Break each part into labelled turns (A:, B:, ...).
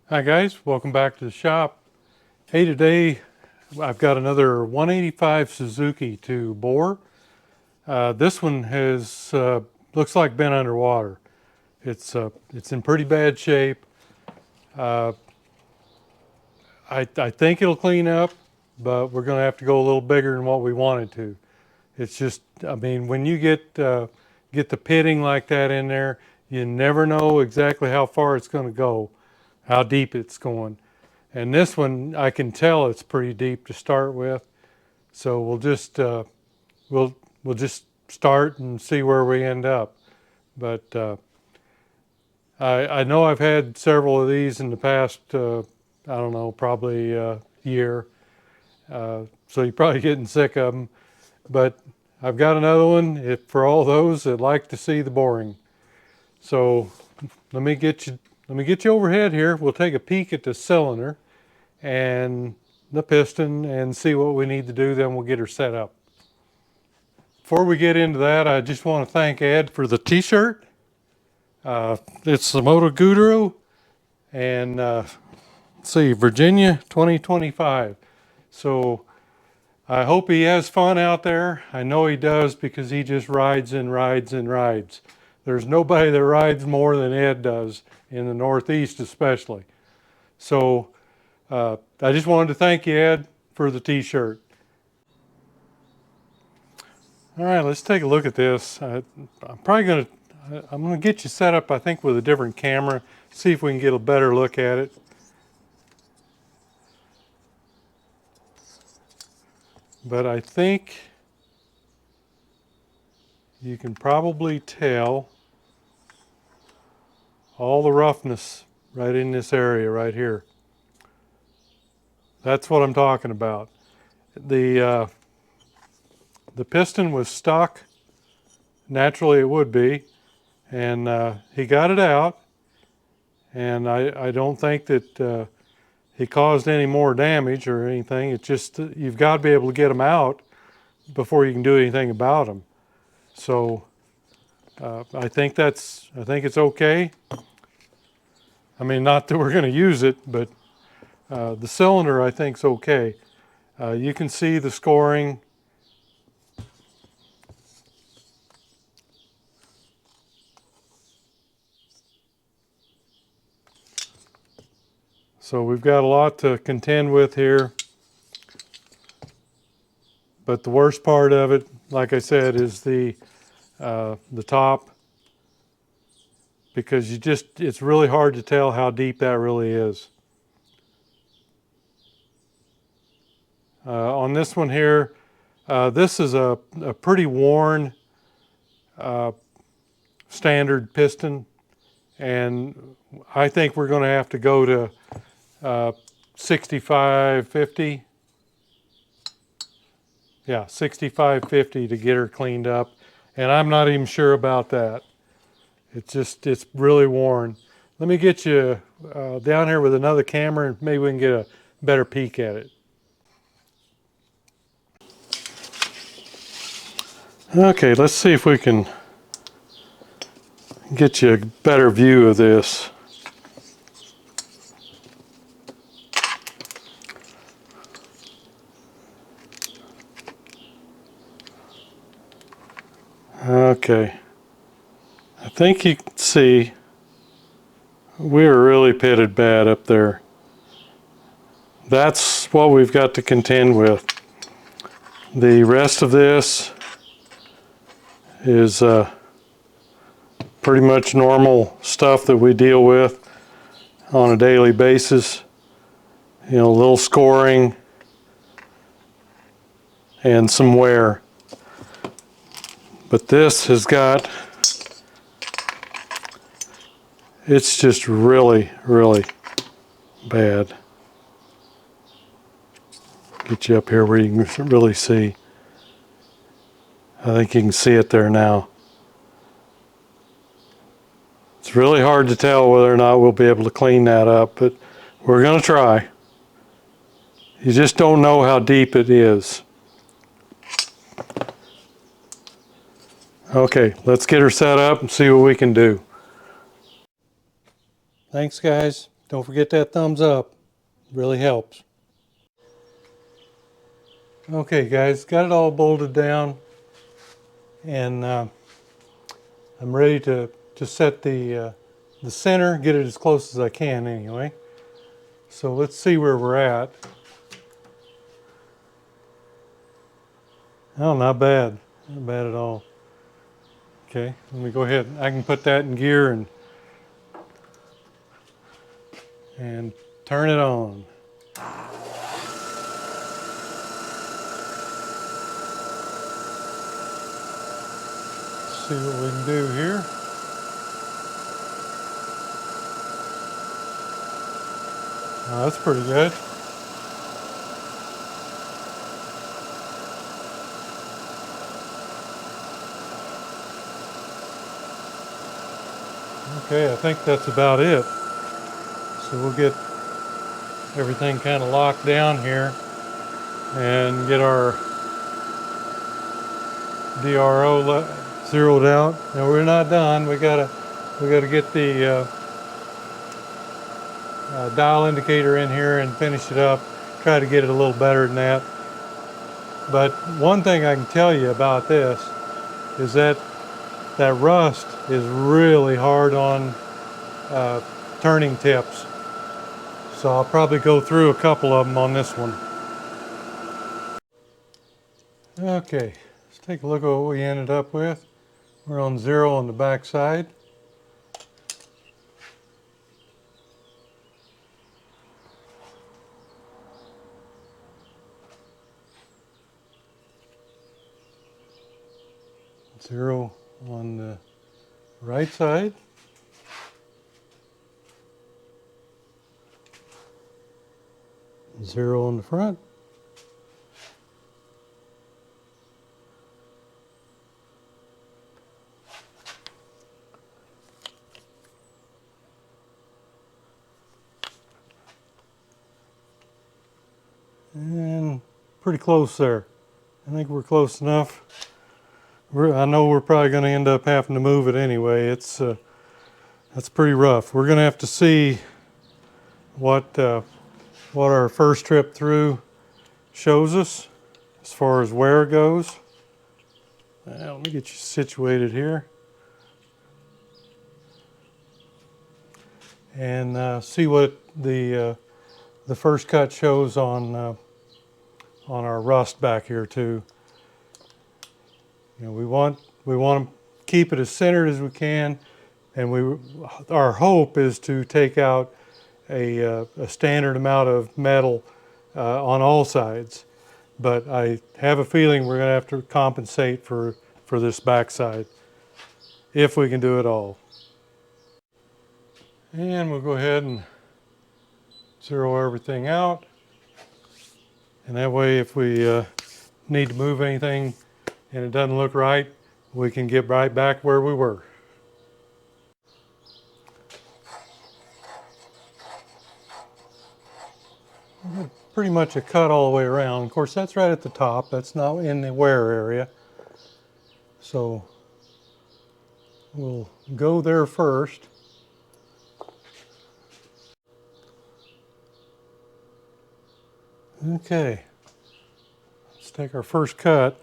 A: Hi guys, welcome back to the shop. Hey, today I've got another 185 Suzuki to bore. This one has looks like been underwater. It's in pretty bad shape. Uh, I think it'll clean up, but we're going to have to go a little bigger than what we wanted to. It's just, I mean, when you get the pitting like that in there, you never know exactly how far it's going to go, how deep it's going. And this one, I can tell it's pretty deep to start with. So we'll just start and see where we end up. But I know I've had several of these in the past. I don't know, probably a year. So you're probably getting sick of them. But I've got another one for all those that like to see the boring. So let me get you overhead here. We'll take a peek at the cylinder and the piston and see what we need to do, then we'll get her set up. Before we get into that, I just want to thank Ed for the t-shirt. It's the Moto Guru, and let's see, Virginia 2025. So I hope he has fun out there. I know he does because he just rides and rides and rides. There's nobody that rides more than Ed does, in the Northeast especially. So I just wanted to thank you, Ed, for the t-shirt. All right, let's take a look at this. I'm gonna get you set up, I think, with a different camera, see if we can get a better look at it. But I think you can probably tell all the roughness right in this area right here. That's what I'm talking about. The piston was stuck. Naturally it would be. And he got it out. And I don't think that he caused any more damage or anything. It's just you've got to be able to get them out before you can do anything about them. So I think it's okay. I mean, not that we're going to use it, but the cylinder I think is okay. You can see the scoring. So we've got a lot to contend with here. But the worst part of it, like I said, is the top, because it's really hard to tell how deep that really is. On this one here, this is a pretty worn standard piston, and I think we're going to have to go to 6550. Yeah, 6550 to get her cleaned up, and I'm not even sure about that. It's really worn. Let me get you down here with another camera and maybe we can get a better peek at it. Okay, let's see if we can get you a better view of this. Okay, I think you can see we were really pitted bad up there. That's what we've got to contend with. The rest of this is pretty much normal stuff that we deal with on a daily basis. You know, a little scoring and some wear. But this has got, it's just really, really bad. Get you up here where you can really see. I think you can see it there now. It's really hard to tell whether or not we'll be able to clean that up, but we're going to try. You just don't know how deep it is. Okay, let's get her set up and see what we can do. Thanks, guys. don't forget that thumbs up. It really helps. Okay guys, got it all bolted down, and I'm ready to set the center, get it as close as I can anyway. So let's see where we're at. Oh, not bad. Not bad at all. Okay, let me go ahead. I can put that in gear and turn it on. Let's see what we can do here. Oh, that's pretty good. Okay, I think that's about it. So we'll get everything kind of locked down here and get our DRO zeroed out. Now we're not done. We gotta get the dial indicator in here and finish it up. Try to get it a little better than that. But one thing I can tell you about this is that rust is really hard on turning tips. So I'll probably go through a couple of them on this one. Okay, let's take a look at what we ended up with. We're on 0 on the back side. Zero on the right side. Zero on the front. And pretty close there. I think we're close enough. I know we're probably going to end up having to move it anyway. It's that's pretty rough. We're going to have to see what our first trip through shows us as far as wear goes. Let me get you situated here and see what the first cut shows on our rust back here too. You know, we want to keep it as centered as we can, and our hope is to take out a standard amount of metal on all sides. But I have a feeling we're going to have to compensate for this backside if we can do it all. And we'll go ahead and zero everything out. And that way, if we need to move anything and it doesn't look right, we can get right back where we were. Pretty much a cut all the way around. Of course, that's right at the top. That's not in the wear area. So we'll go there first. Okay, let's take our first cut.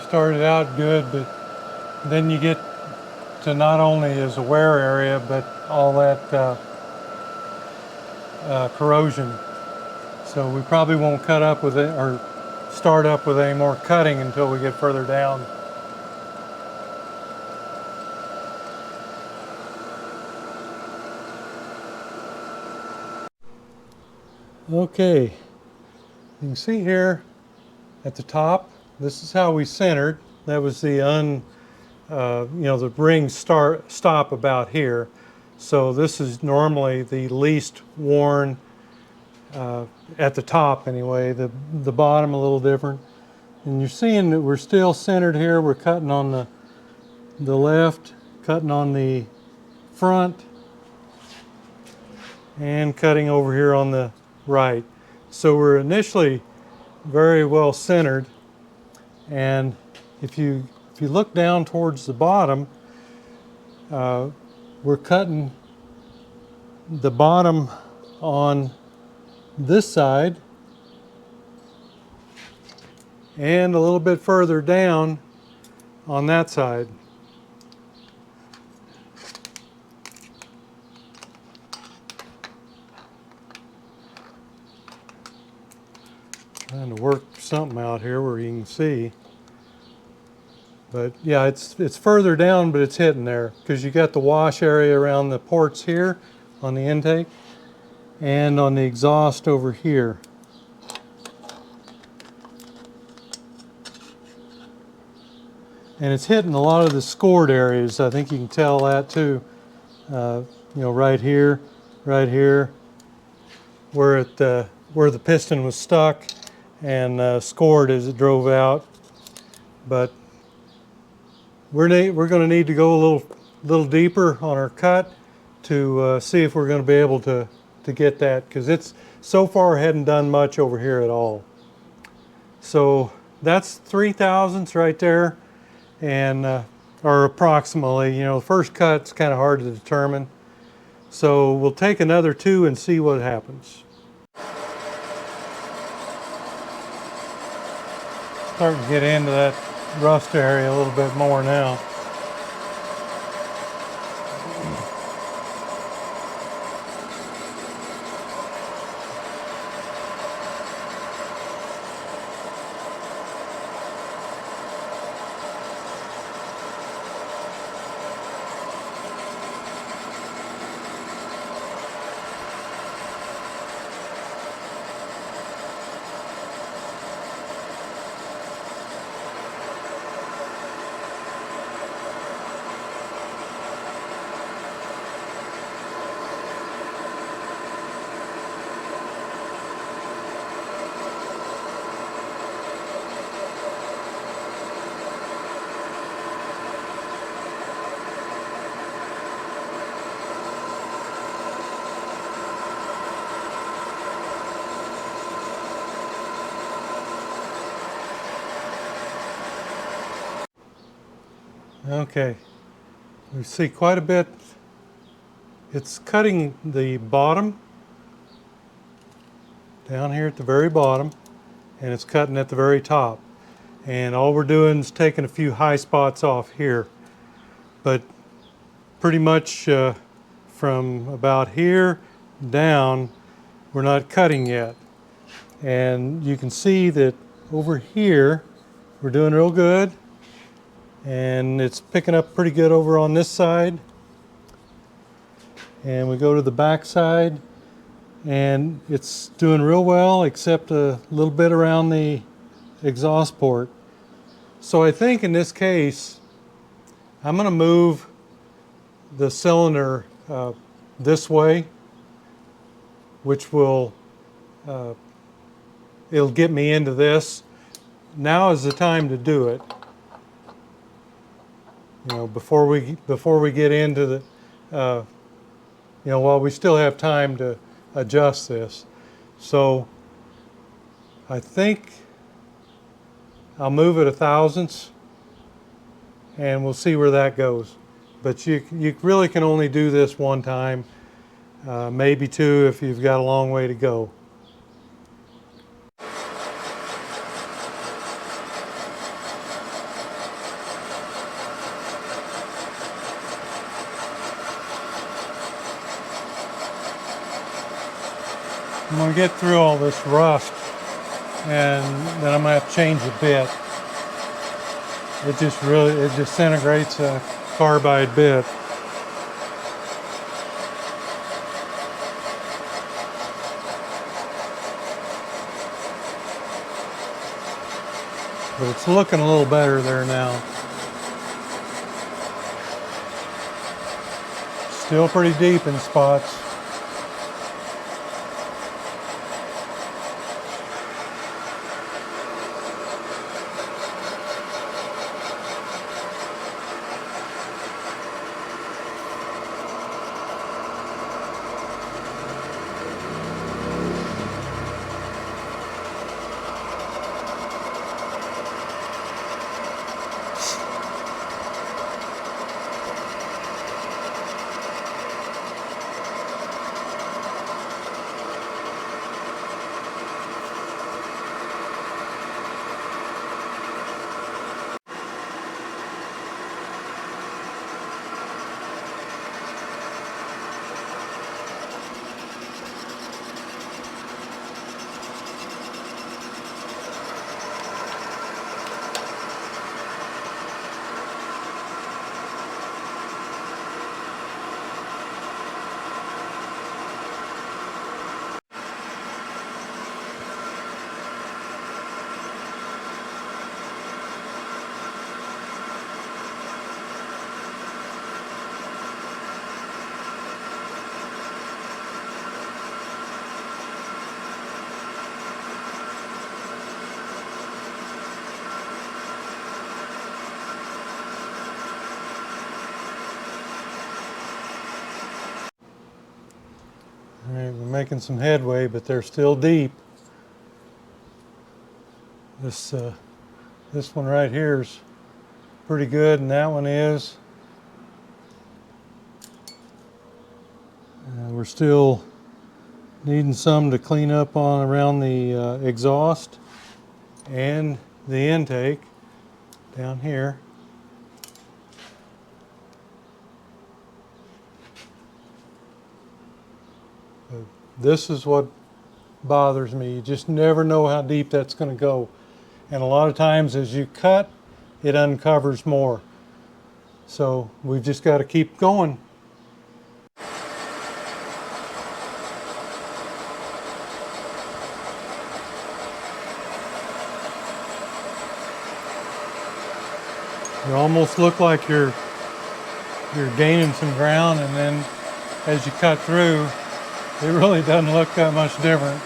A: Started out good, but then you get to not only is a wear area, but all that corrosion. So we probably won't cut up with it or start up with any more cutting until we get further down. Okay, you can see here at the top, this is how we centered. That was the the ring stop about here. So this is normally the least worn at the top anyway. The bottom a little different. And you're seeing that we're still centered here. We're cutting on the left, cutting on the front, and cutting over here on the right. So we're initially very well centered, and if you look down towards the bottom, we're cutting the bottom on this side and a little bit further down on that side. Trying to work something out here where you can see. But yeah, it's further down, but it's hitting there because you got the wash area around the ports here on the intake and on the exhaust over here. And it's hitting a lot of the scored areas. I think you can tell that too. Right here, where the piston was stuck and scored as it drove out. But we're going to need to go a little deeper on our cut to see if we're going to be able to get that, because it's so far hadn't done much over here at all. So that's 3/1000ths right there, and or approximately. The first cut's kind of hard to determine. So we'll take another 2 and see what happens. Starting to get into that rust area a little bit more now. Okay, we see quite a bit. It's cutting the bottom down here at the very bottom, and it's cutting at the very top. And all we're doing is taking a few high spots off here. But pretty much from about here down, we're not cutting yet. And you can see that over here, we're doing real good. And it's picking up pretty good over on this side. And we go to the back side, and it's doing real well, except a little bit around the exhaust port. So I think in this case, I'm going to move the cylinder this way, which will it'll get me into this. Now is the time to do it. Before we get into the, while we still have time to adjust this. So I think I'll move it 1/1000ths, and we'll see where that goes. But you really can only do this one time, maybe 2 if you've got a long way to go. I'm going to get through all this rust, and then I'm going to have to change the bit. It disintegrates a carbide bit. but it's looking a little better there now. Still pretty deep in spots. All right, we're making some headway, but they're still deep. This one right here is pretty good, and that one is. We're still needing some to clean up on around the exhaust and the intake down here. This is what bothers me. You just never know how deep that's going to go. And a lot of times as you cut, it uncovers more. So we've just got to keep going. You almost look like you're gaining some ground, and then as you cut through, it really doesn't look that much different.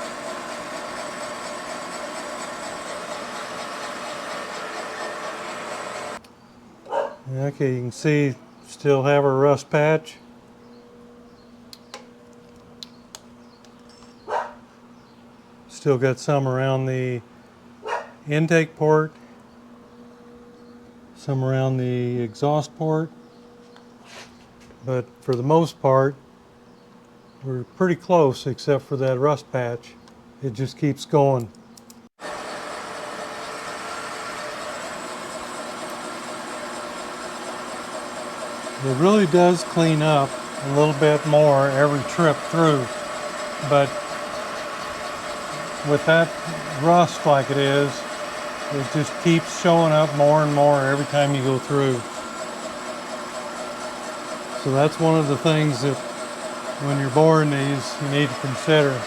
A: Okay, you can see still have a rust patch. Still got some around the intake port, some around the exhaust port, but for the most part, we're pretty close except for that rust patch. It just keeps going. It really does clean up a little bit more every trip through, but with that rust like it is, it just keeps showing up more and more every time you go through. So that's one of the things that when you're boring these, you need to consider.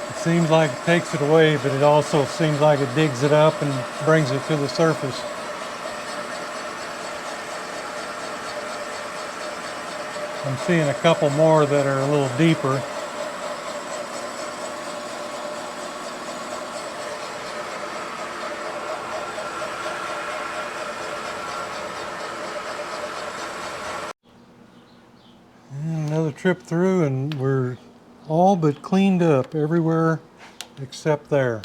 A: It seems like it takes it away, but it also seems like it digs it up and brings it to the surface. I'm seeing a couple more that are a little deeper. Another trip through, and we're all but cleaned up everywhere except there.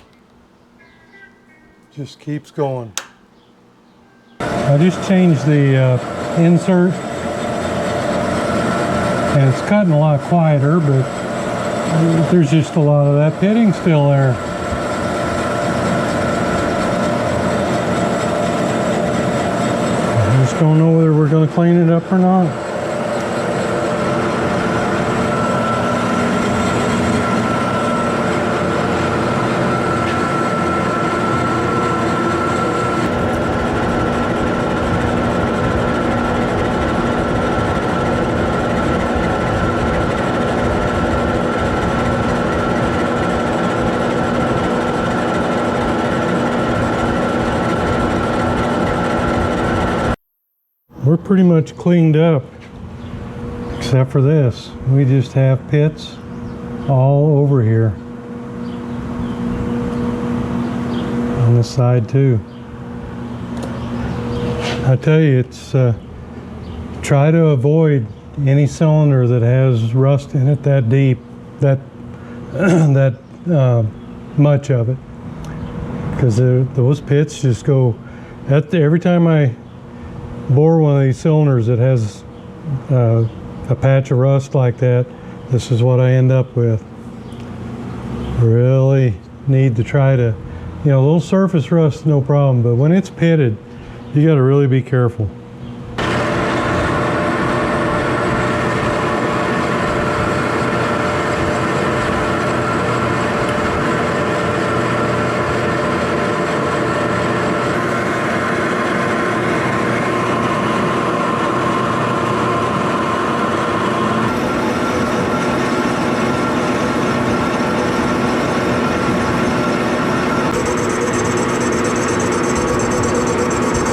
A: Just keeps going. I just changed the insert, and it's cutting a lot quieter, but there's just a lot of that pitting still there. I just don't know whether we're going to clean it up or not. pretty much cleaned up, except for this. We just have pits all over here. On this side too. I tell you, it's try to avoid any cylinder that has rust in it that deep, that much of it, because those pits just go. Every time I bore one of these cylinders that has a patch of rust like that, this is what I end up with. Really need to try to, a little surface rust, no problem, but when it's pitted, you got to really be careful.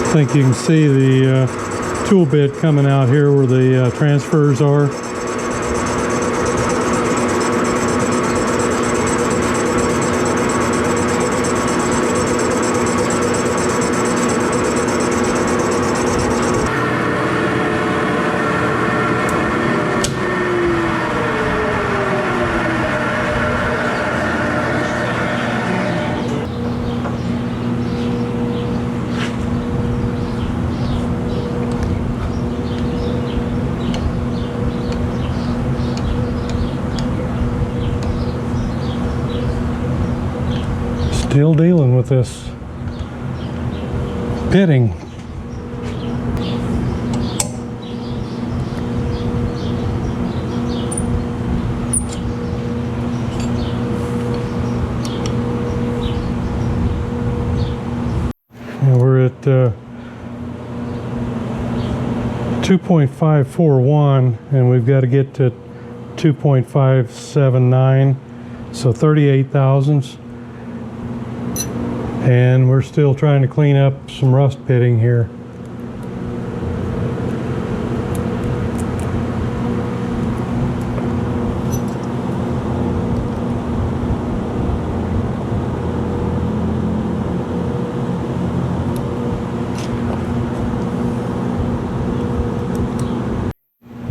A: I think you can see the tool bit coming out here where the transfers are. Still dealing with this pitting. And we're at 2.541 and we've got to get to 2.579, so 38 thousandths. And we're still trying to clean up some rust pitting here.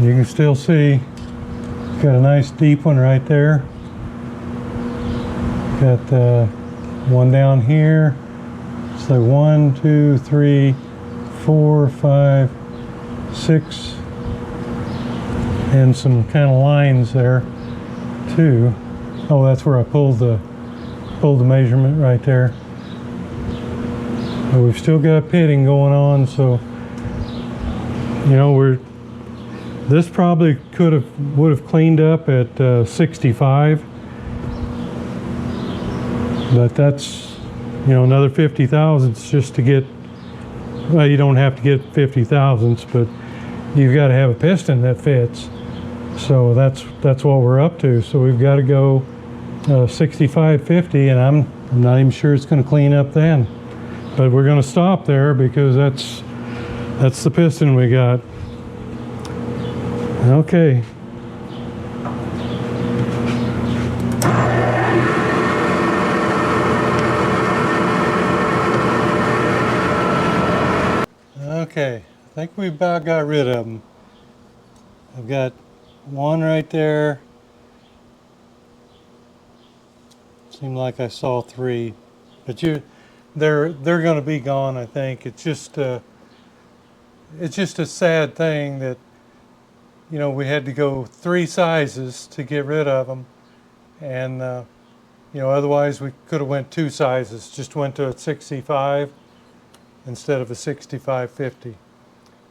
A: You can still see got a nice deep one right there. Got one down here. It's like 1, 2, 3, 4, 5, 6, and some kind of lines there too. Oh, that's where I pulled the measurement right there. But we've still got pitting going on, so this probably would have cleaned up at 65. But that's, another 50 thousandths just to get, well, you don't have to get 50 thousandths, but you've got to have a piston that fits. So that's what we're up to. So we've got to go 6550, and I'm not even sure it's going to clean up then. But we're going to stop there because that's the piston we got. Okay. Okay, I think we about got rid of them. I've got one right there. Seemed like I saw 3, but they're going to be gone. I think it's just a sad thing that we had to go 3 sizes to get rid of them, and otherwise we could have went 2 sizes. Just went to a 65 instead of a 6550.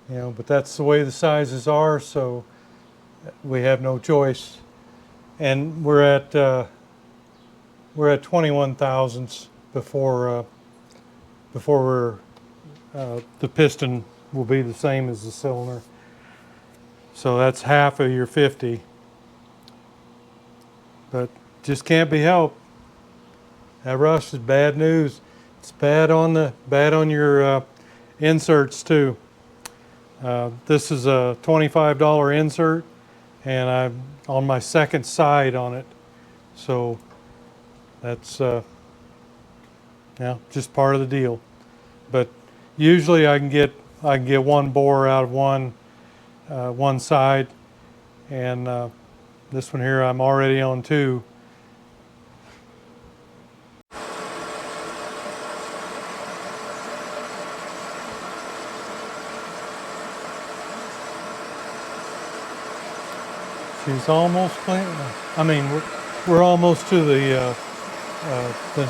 A: But that's the way the sizes are, so we have no choice. And we're at 21 thousandths before the piston will be the same as the cylinder. So that's half of your 50. But just can't be helped. That rust is bad news. It's bad on your inserts too. This is a $25 insert, and I'm on my second side on it. So that's just part of the deal. But usually I can get one bore out of one side, and this one here I'm already on two. She's almost clean. I mean, we're almost to the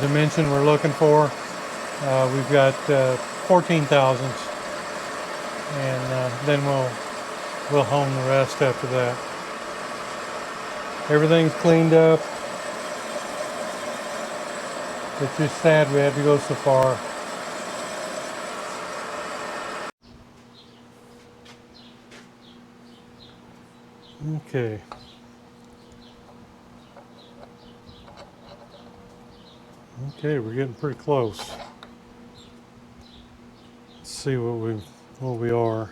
A: dimension we're looking for. We've got 14 thousandths, and then we'll hone the rest after that. Everything's cleaned up. It's just sad we had to go so far. Okay. Okay, we're getting pretty close. Let's see what we are.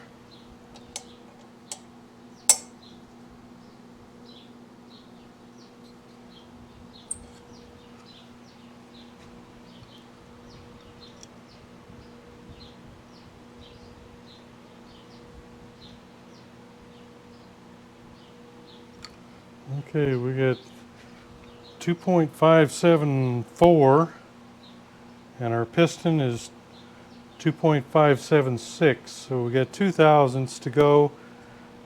A: Okay, we got 2.574, and our piston is 2.576. So we got 2 thousandths to go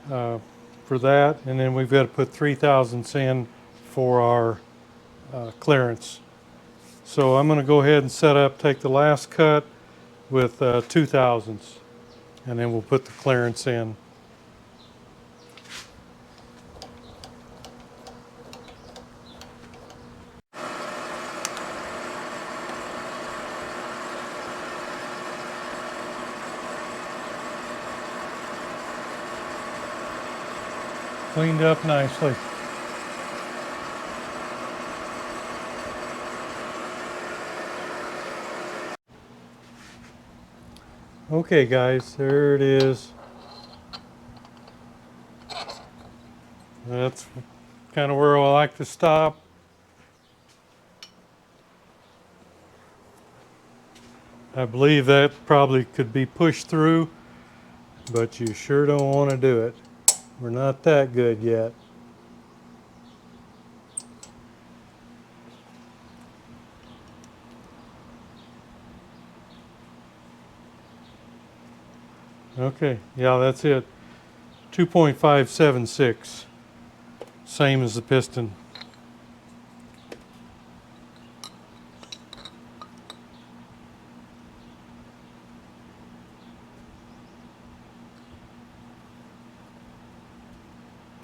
A: for that, and then we've got to put 3 thousandths in for our clearance. So I'm going to go ahead and set up, take the last cut with 2 thousandths, and then we'll put the clearance in. Cleaned up nicely. Okay guys, there it is. That's kind of where I like to stop. I believe that probably could be pushed through, but you sure don't want to do it. We're not that good yet. Okay, yeah, that's it. 2.576, same as the piston.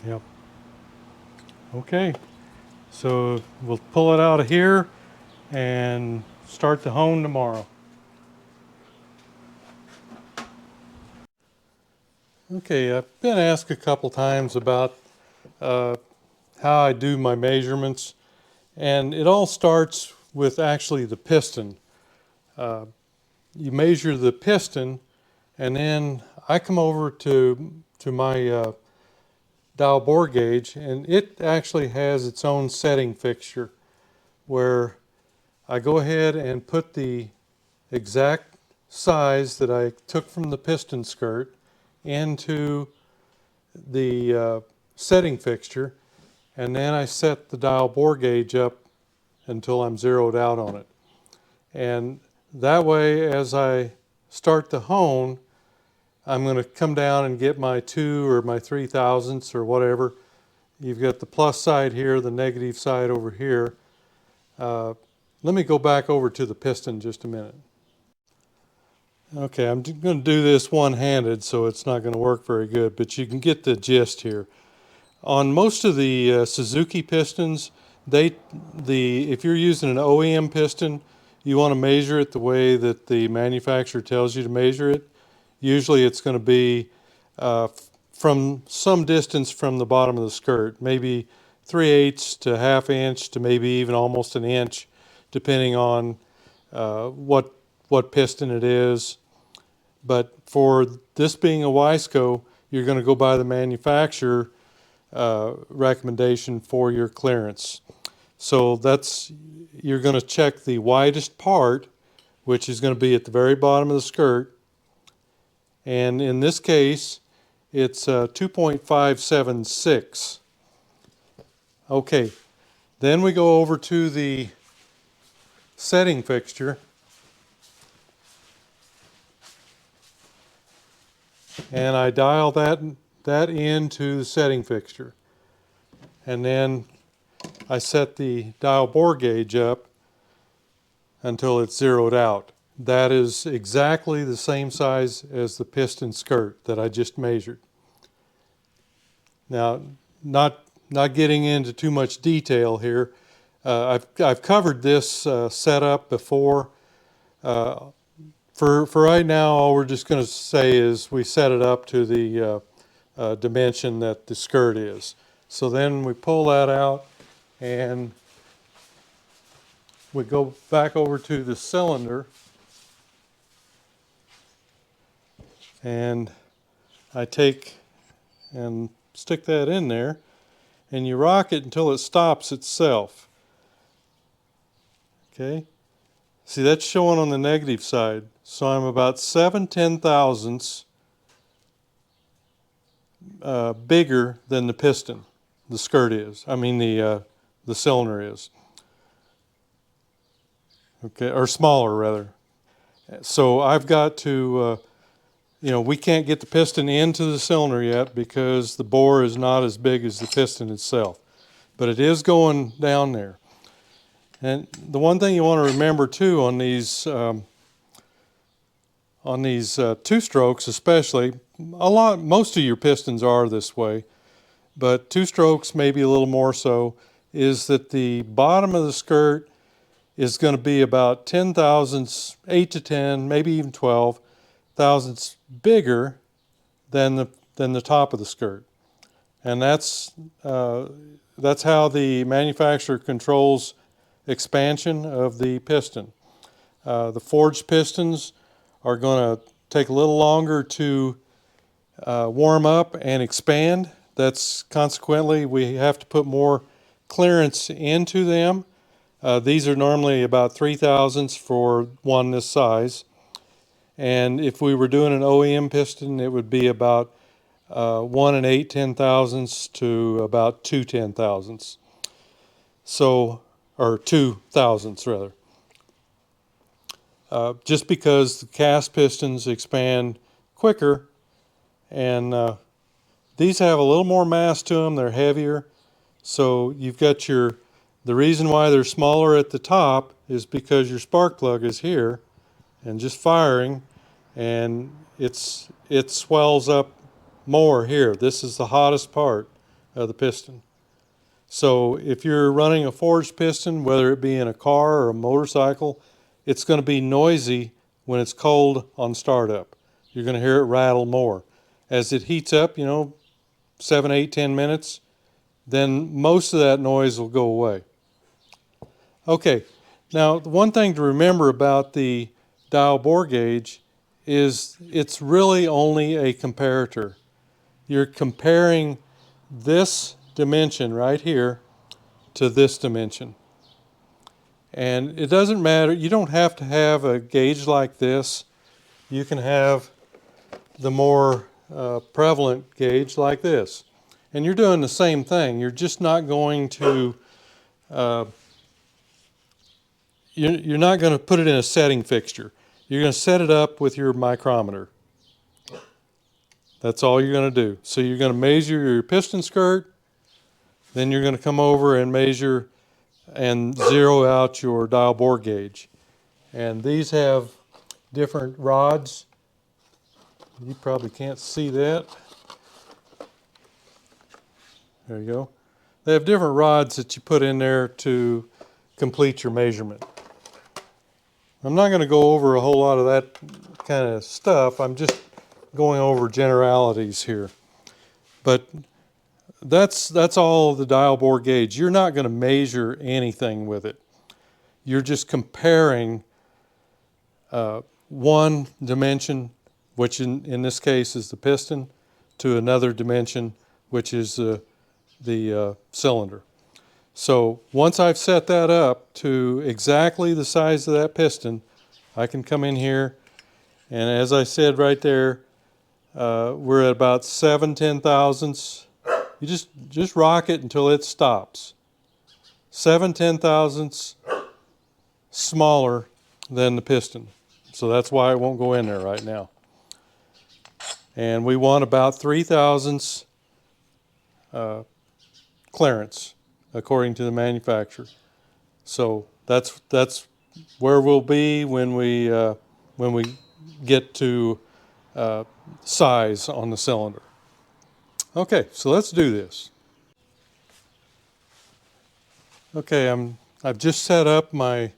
A: Yep. Okay, so we'll pull it out of here and start the hone tomorrow. Okay, I've been asked a couple times about how I do my measurements, and it all starts with actually the piston. You measure the piston, and then I come over to my dial bore gauge, and it actually has its own setting fixture where I go ahead and put the exact size that I took from the piston skirt into the setting fixture, and then I set the dial bore gauge up until I'm zeroed out on it. And that way, as I start the hone, I'm going to come down and get my 2 or my 3 thousandths or whatever. You've got the plus side here, the negative side over here. Let me go back over to the piston just a minute. Okay, I'm going to do this one-handed, so it's not going to work very good, but you can get the gist here. On most of the Suzuki pistons, if you're using an OEM piston, you want to measure it the way that the manufacturer tells you to measure it. Usually it's going to be from some distance from the bottom of the skirt, maybe 3/8 to 1/2 inch to maybe even almost an inch, depending on what piston it is. But for this being a Wiseco, you're going to go by the manufacturer recommendation for your clearance. So you're going to check the widest part, which is going to be at the very bottom of the skirt. And in this case, it's 2.576. Okay, then we go over to the setting fixture. And I dial that into the setting fixture. And then I set the dial bore gauge up until it's zeroed out. That is exactly the same size as the piston skirt that I just measured. Now, not getting into too much detail here, I've covered this setup before. For right now, all we're just going to say is we set it up to the dimension that the skirt is. So then we pull that out and we go back over to the cylinder, and I take and stick that in there, and you rock it until it stops itself. Okay, see, that's showing on the negative side, so I'm about 7/10,000ths bigger than the piston, the skirt is. I mean the cylinder is. Okay, or smaller rather. So I've got to, we can't get the piston into the cylinder yet because the bore is not as big as the piston itself. But it is going down there. And the one thing you want to remember too on these two strokes especially, most of your pistons are this way, but two strokes maybe a little more so, is that the bottom of the skirt is going to be about 10 thousandths, 8 to 10, maybe even 12 thousandths bigger than the top of the skirt. And that's how the manufacturer controls expansion of the piston. The forged pistons are going to take a little longer to warm up and expand. That's consequently we have to put more clearance into them. These are normally about 3 thousandths for one this size. And if we were doing an OEM piston, it would be about 1 8/10,000ths to about 2 10,000ths. So, or 2 thousandths rather. Just because the cast pistons expand quicker, and these have a little more mass to them, they're heavier. So you've got the reason why they're smaller at the top is because your spark plug is here and just firing, and it swells up more here. This is the hottest part of the piston. So if you're running a forged piston, whether it be in a car or a motorcycle, it's going to be noisy when it's cold on startup. You're going to hear it rattle more. As it heats up, 7, 8, 10 minutes, then most of that noise will go away. Okay, now the one thing to remember about the dial bore gauge is it's really only a comparator. You're comparing this dimension right here to this dimension. And it doesn't matter, you don't have to have a gauge like this. You can have the more prevalent gauge like this. And you're doing the same thing. You're just not going to you're not going to put it in a setting fixture. You're going to set it up with your micrometer. That's all you're going to do. So you're going to measure your piston skirt, then you're going to come over and measure and zero out your dial bore gauge. And these have different rods. You probably can't see that. There you go. They have different rods that you put in there to complete your measurement. I'm not going to go over a whole lot of that kind of stuff. I'm just going over generalities here. But that's all the dial bore gauge. You're not going to measure anything with it. You're just comparing one dimension which in this case is the piston, to another dimension, which is the cylinder. So once I've set that up to exactly the size of that piston, I can come in here, and as I said right there, we're at about 7/10,000ths. You just rock it until it stops. 7/10,000ths smaller than the piston. So that's why it won't go in there right now. And we want about 3/1000ths clearance according to the manufacturer. So that's where we'll be when we get to size on the cylinder. Okay, so let's do this. Okay, I've just set up my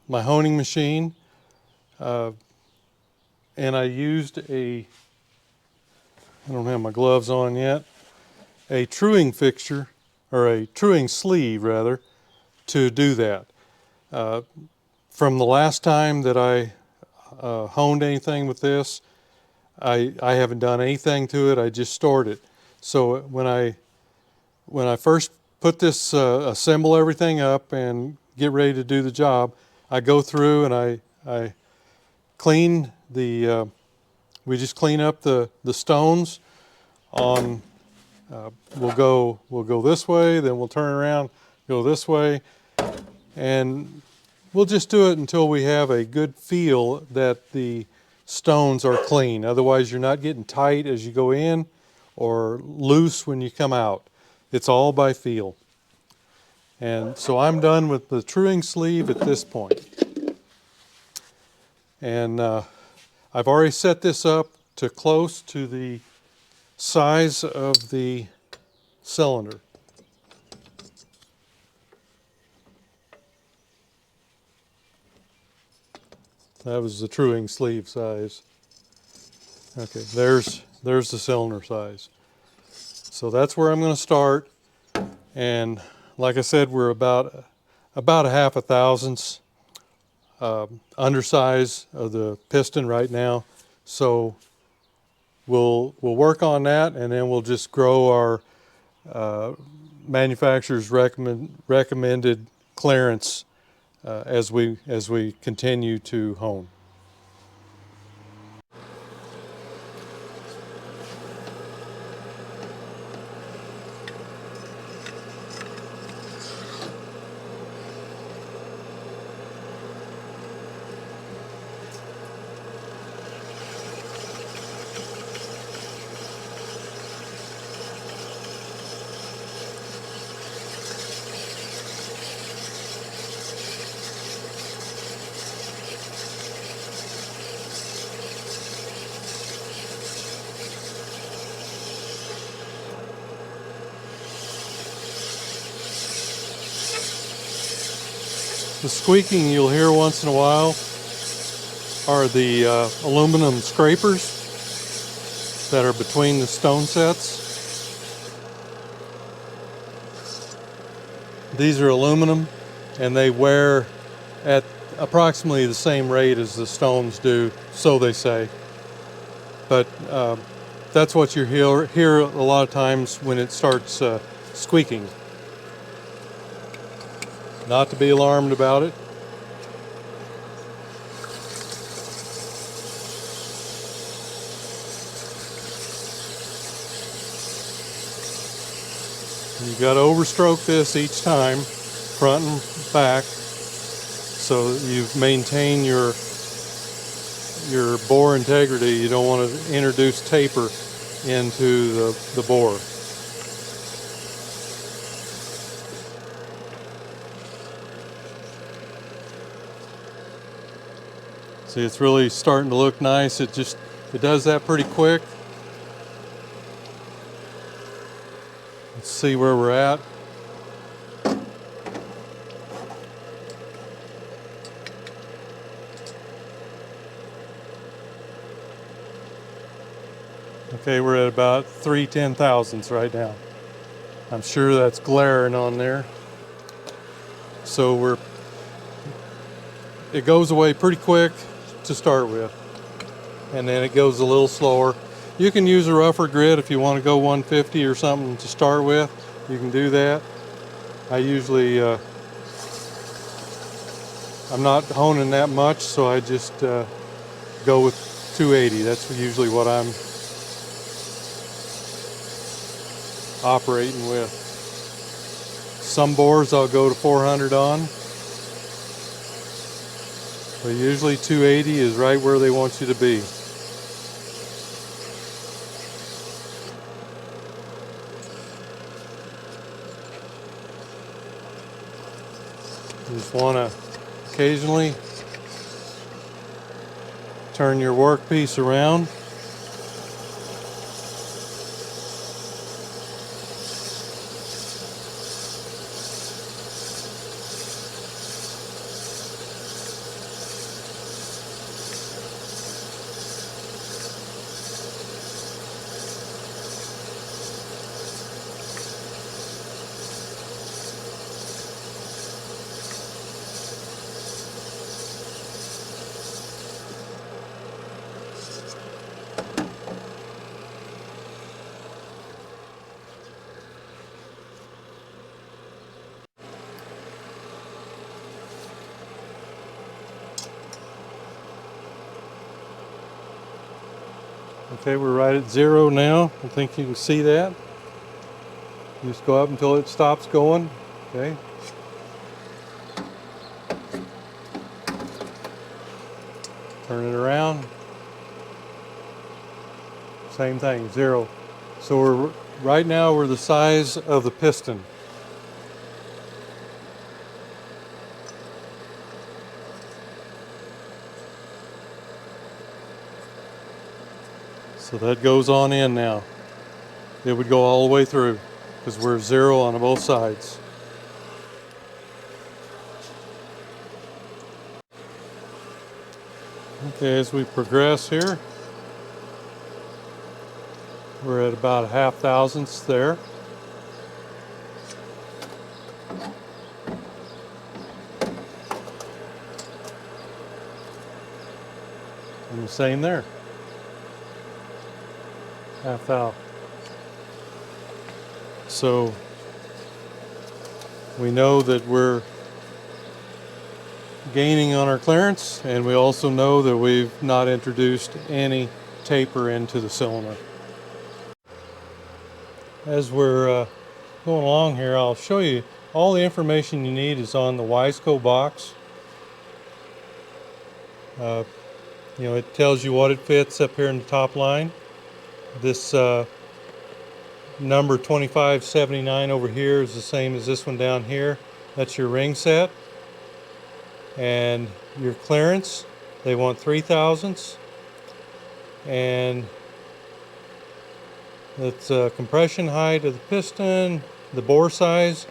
A: my honing machine, and I used I don't have my gloves on yet, a truing fixture, or a truing sleeve rather, to do that. From the last time that I honed anything with this, I haven't done anything to it. I just stored it. So when I first put this, assemble everything up and get ready to do the job, I go through and I clean the, we just clean up the stones on, we'll go this way, then we'll turn around, go this way, and we'll just do it until we have a good feel that the stones are clean. Otherwise you're not getting tight as you go in or loose when you come out. It's all by feel. And so I'm done with the truing sleeve at this point. And I've already set this up to close to the size of the cylinder. That was the truing sleeve size. Okay, there's the cylinder size. So that's where I'm going to start. And like I said, we're about a 0.5 undersize of the piston right now. So we'll work on that, and then we'll just grow our manufacturer's recommended clearance as we continue to hone. The squeaking you'll hear once in a while are the aluminum scrapers that are between the stone sets. These are aluminum, and they wear at approximately the same rate as the stones do, so they say. But that's what you hear a lot of times when it starts squeaking. Not to be alarmed about it. You've got to overstroke this each time, front and back, so that you maintain your bore integrity. You don't want to introduce taper into the bore. See, it's really starting to look nice. It does that pretty quick. Let's see where we're at. Okay, we're at about 3/10,000ths right now. I'm sure that's glaring on there. So it goes away pretty quick to start with. and then it goes a little slower. You can use a rougher grit if you want to go 150 or something to start with. You can do that. I usually, I'm not honing that much, so I just go with 280. That's usually what I'm operating with. Some bores I'll go to 400 on, but usually 280 is right where they want you to be. You just want to occasionally turn your workpiece around. Okay, we're right at 0 now. I think you can see that. You just go up until it stops going. Okay. Turn it around. Same thing, 0. So right now we're the size of the piston. So that goes on in now. It would go all the way through because we're 0 on both sides. Okay, as we progress here, we're at about a 0.5 thousandths there. And the same there. 0.5 thou. So we know that we're gaining on our clearance, and we also know that we've not introduced any taper into the cylinder. As we're going along here, I'll show you all the information you need is on the Wiseco box. You know, it tells you what it fits up here in the top line. This number 2579 over here is the same as this one down here. That's your ring set. And your clearance, they want 3 thousandths. And that's compression height of the piston, the bore size.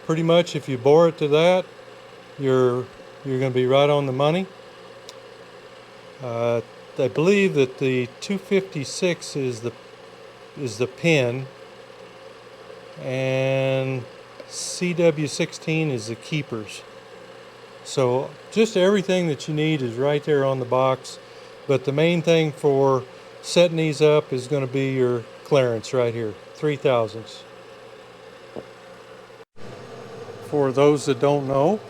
A: Pretty much if you bore it to that, you're going to be right on the money. I believe that the 256 is the pin, and CW16 is the keepers. So just everything that you need is right there on the box, but the main thing for setting these up is going to be your clearance right here, 3 thousandths. For those that don't know,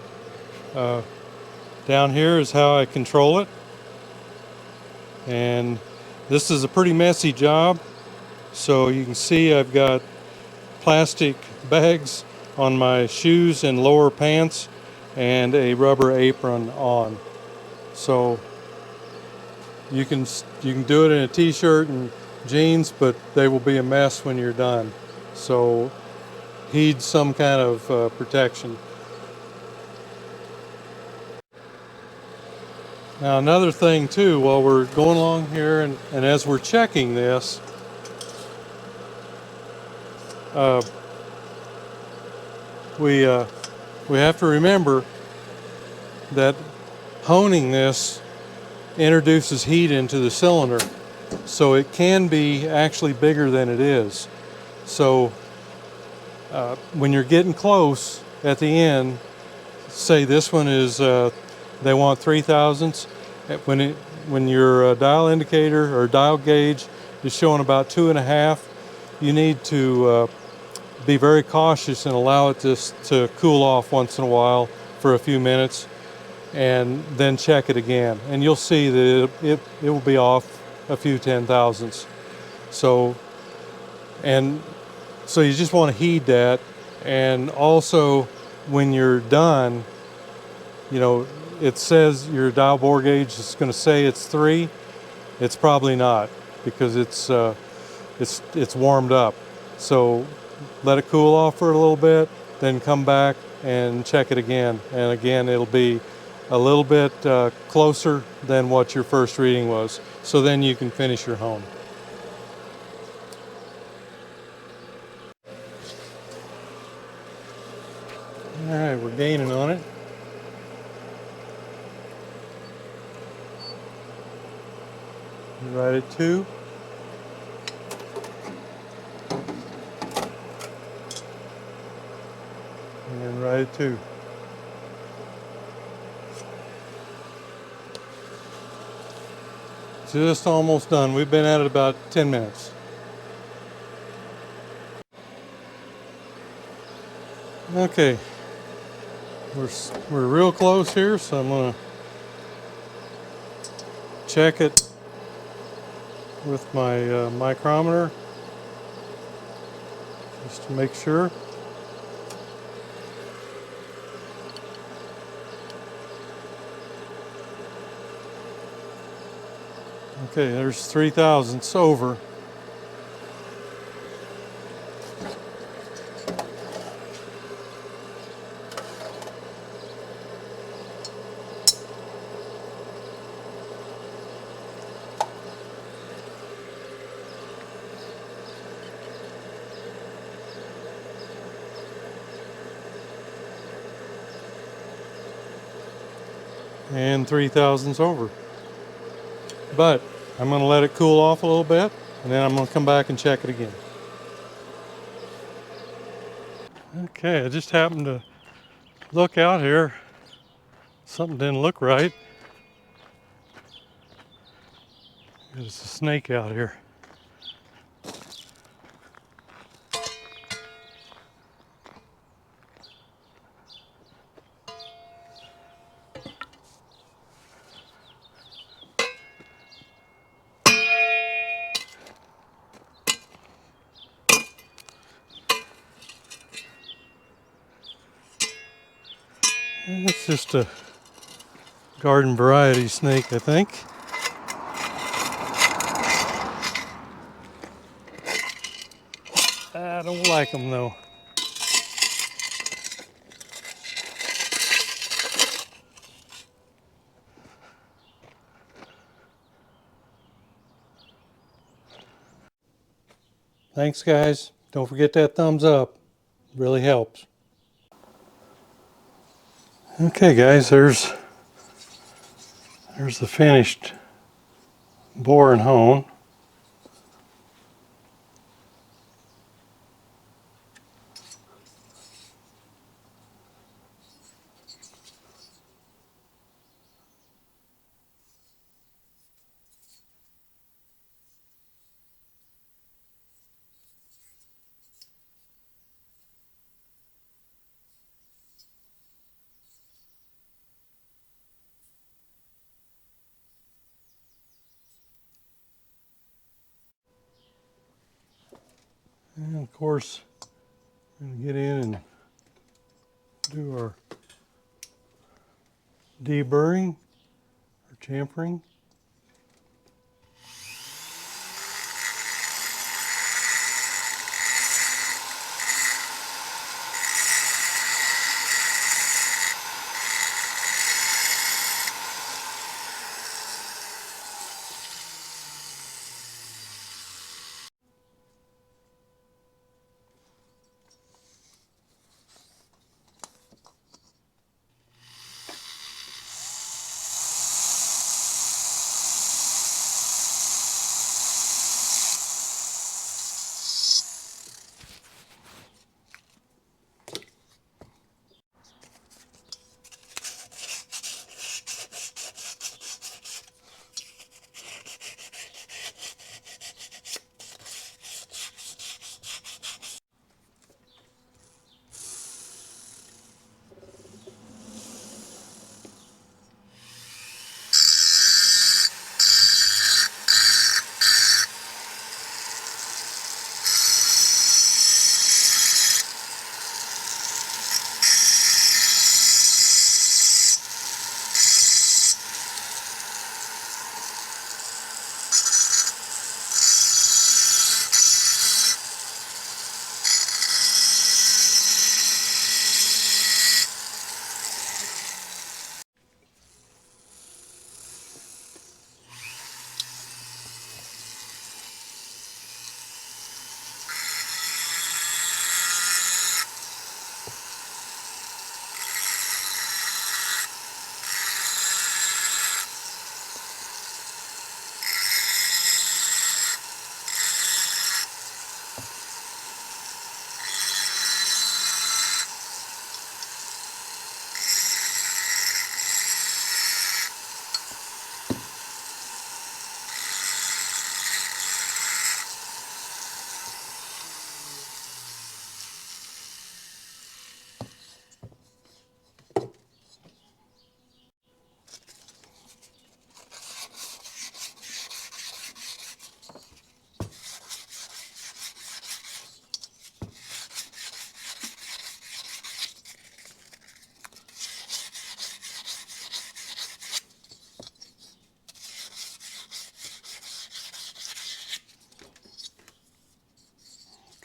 A: down here is how I control it. And this is a pretty messy job, so you can see I've got plastic bags on my shoes and lower pants and a rubber apron on. So you can do it in a t-shirt and jeans, but they will be a mess when you're done. So heed some kind of protection. Now another thing too, while we're going along here and as we're checking this, we have to remember that honing this introduces heat into the cylinder, so it can be actually bigger than it is. So when you're getting close at the end, say this one is they want 3 thousandths. When when your dial indicator or dial gauge is showing about 2.5, you need to be very cautious and allow it to cool off once in a while for a few minutes, and then check it again. And you'll see that it will be off a few 10 thousandths. So you just want to heed that. And also, when you're done, you know, it says your dial bore gauge is going to say it's 3. It's probably not, because it's warmed up. So let it cool off for a little bit, then come back and check it again. And again, it'll be a little bit closer than what your first reading was. So then you can finish your hone. All right, we're gaining on it. Right at 2. And right at 2. Just almost done. We've been at it about 10 minutes. Okay, we're real close here, so I'm gonna check it with my micrometer just to make sure. Okay, there's 3 thousandths over. And 3 thousandths over. But I'm going to let it cool off a little bit, and then I'm going to come back and check it again. Okay, I just happened to look out here. Something didn't look right. There's a snake out here. It's just a garden variety snake, I think. I don't like them though. Thanks guys. Don't forget that thumbs up. It really helps. Okay guys, there's the finished bore and hone. And of course, we're going to get in and do our deburring or chamfering.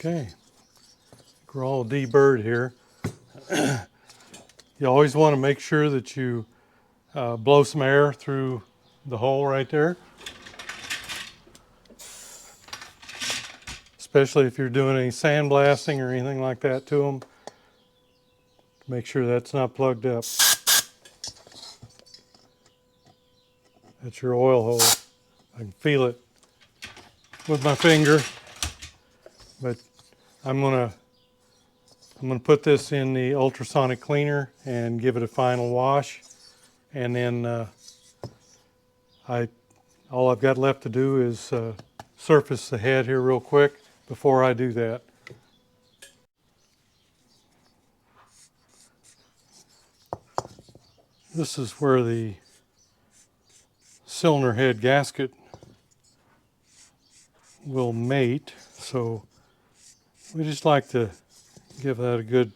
A: Okay, we're all deburred here. You always want to make sure that you blow some air through the hole right there, especially if you're doing any sandblasting or anything like that to them. Make sure that's not plugged up. That's your oil hole. I can feel it with my finger, but I'm gonna put this in the ultrasonic cleaner and give it a final wash, and then all I've got left to do is surface the head here real quick before I do that. This is where the cylinder head gasket will mate, so we just like to give that a good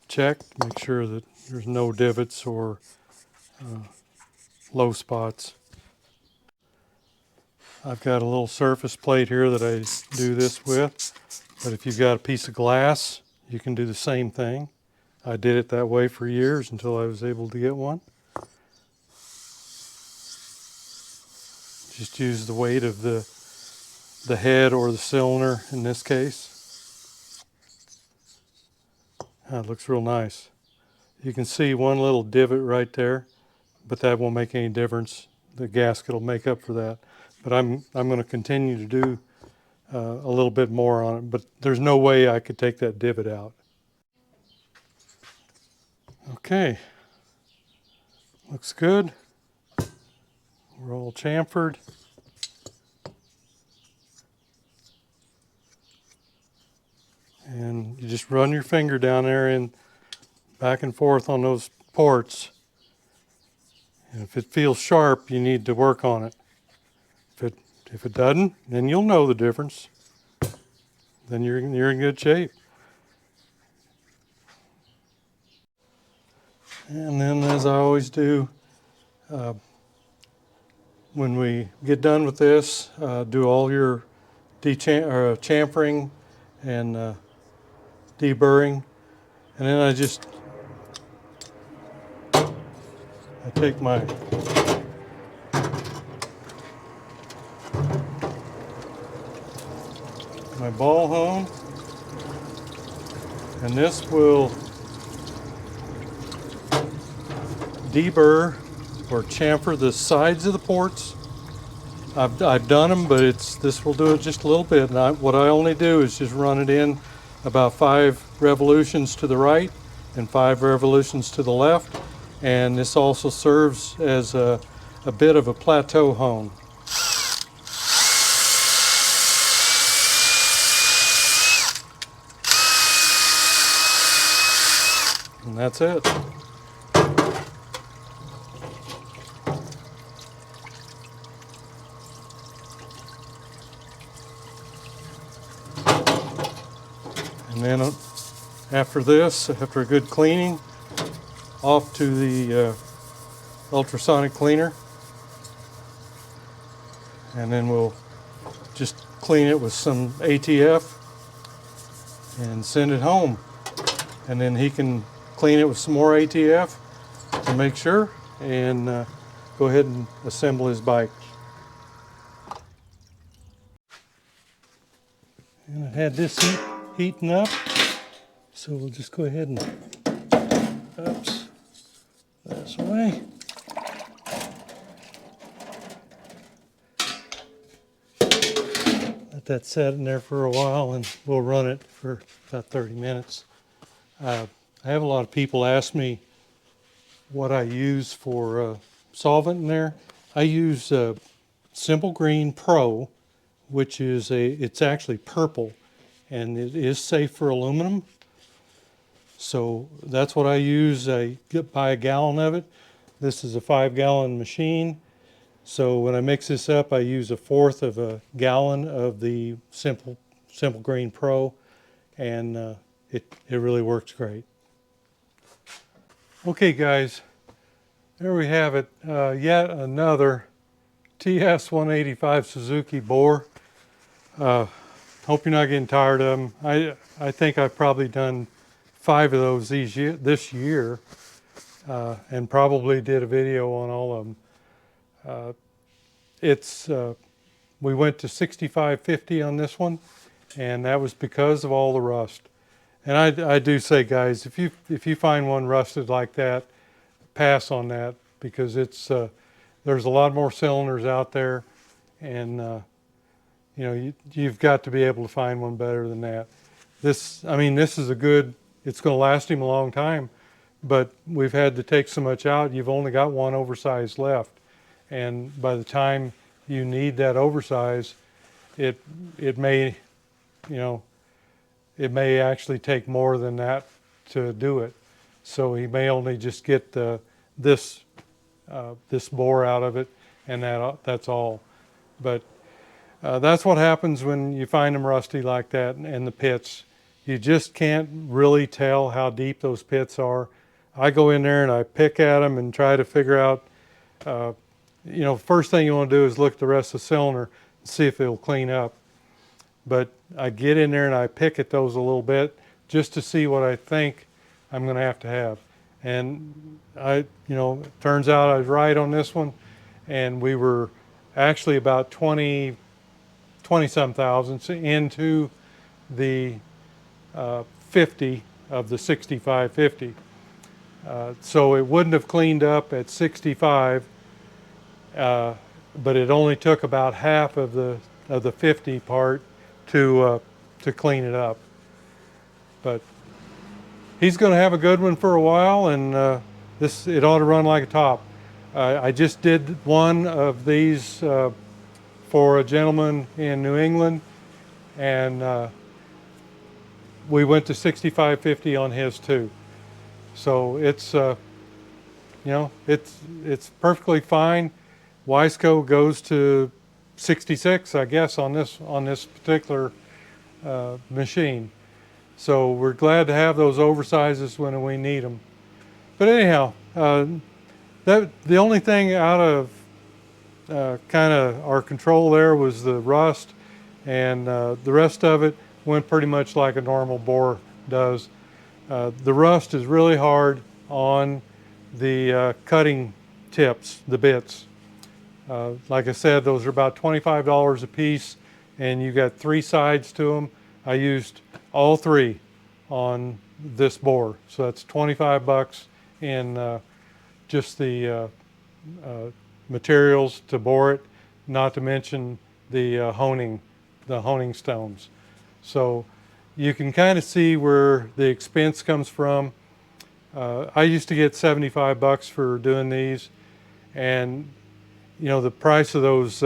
A: check, make sure that there's no divots or low spots. I've got a little surface plate here that I do this with, but if you've got a piece of glass, you can do the same thing. I did it that way for years until I was able to get one. Just use the weight of the head or the cylinder in this case. That looks real nice. You can see one little divot right there, but that won't make any difference. The gasket will make up for that. But I'm going to continue to do a little bit more on it, but there's no way I could take that divot out. Okay, looks good. We're all chamfered. And you just run your finger down there and back and forth on those ports. And if it feels sharp, you need to work on it. If it doesn't, then you'll know the difference. Then you're in good shape. And then, as I always do, when we get done with this, do all your chamfering and deburring, and then I take my ball hone, and this will deburr or chamfer the sides of the ports. I've done them, but this will do it just a little bit. And what I only do is just run it in about 5 revolutions to the right and 5 revolutions to the left. And this also serves as a bit of a plateau hone. And that's it. And then after this, after a good cleaning, off to the ultrasonic cleaner. And then we'll just clean it with some ATF and send it home. And then he can clean it with some more ATF to make sure, and go ahead and assemble his bike. And I had this heating up, so we'll just go ahead and, oops, this way. Let that set in there for a while, and we'll run it for about 30 minutes. I have a lot of people ask me what I use for solvent in there. I use Simple Green Pro, which is it's actually purple, and it is safe for aluminum. So that's what I use. I buy a gallon of it. This is a 5-gallon machine. So when I mix this up, I use 1/4 of a gallon of the Simple Green Pro, and it really works great. Okay guys, there we have it. Yet another TS185 Suzuki bore. Hope you're not getting tired of them. I think I've probably done 5 of those this year, and probably did a video on all of them. We went to 6550 on this one, and that was because of all the rust. And I do say, guys, if you find one rusted like that, pass on that, because it's there's a lot more cylinders out there, and you know, you've got to be able to find one better than that. I mean, this is a good. It's going to last him a long time, but we've had to take so much out. You've only got one oversize left, and by the time you need that oversize, it may, you know, it may actually take more than that to do it. So he may only just get this bore out of it, and that's all. But that's what happens when you find them rusty like that in the pits. You just can't really tell how deep those pits are. I go in there and I pick at them and try to figure out, you know, first thing you want to do is look at the rest of the cylinder and see if it'll clean up. But I get in there and I pick at those a little bit just to see what I think I'm going to have. And you know, it turns out I was right on this one, and we were actually about 20-some thousandths into the 50 of the 6550. So it wouldn't have cleaned up at 65, but it only took about half of the 50 part to clean it up. But he's going to have a good one for a while, and it ought to run like a top. I just did one of these for a gentleman in New England, and we went to 6550 on his too. So it's you know, it's perfectly fine. Wiseco goes to 66, I guess, on this particular machine. So we're glad to have those oversizes when we need them. But anyhow, the only thing out of kind of our control there was the rust, and the rest of it went pretty much like a normal bore does. The rust is really hard on the cutting tips, the bits. Like I said, those are about $25 a piece, and you got 3 sides to them. I used all 3 on this bore, so that's 25 bucks in just the materials to bore it, not to mention the honing stones. So you can kind of see where the expense comes from. I used to get 75 bucks for doing these, and you know, the price of those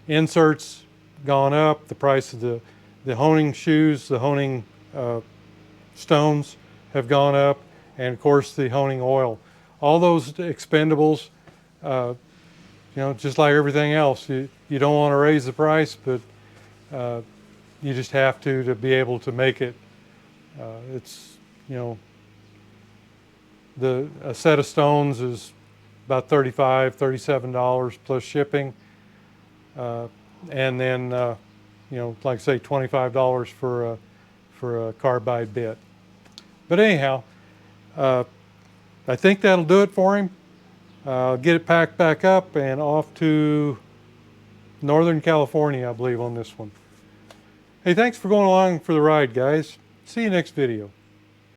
A: inserts gone up, the price of the honing shoes, the honing stones have gone up, and of course the honing oil. All those expendables, you know, just like everything else, you don't want to raise the price, but you just have to be able to make it. It's, you know, a set of stones is about $35, $37 plus shipping, and then you know, like I say, $25 for a carbide bit. But anyhow, I think that'll do it for him. I'll get it packed back up and off to Northern California, I believe, on this one. Hey, thanks for going along for the ride, guys. See you next video.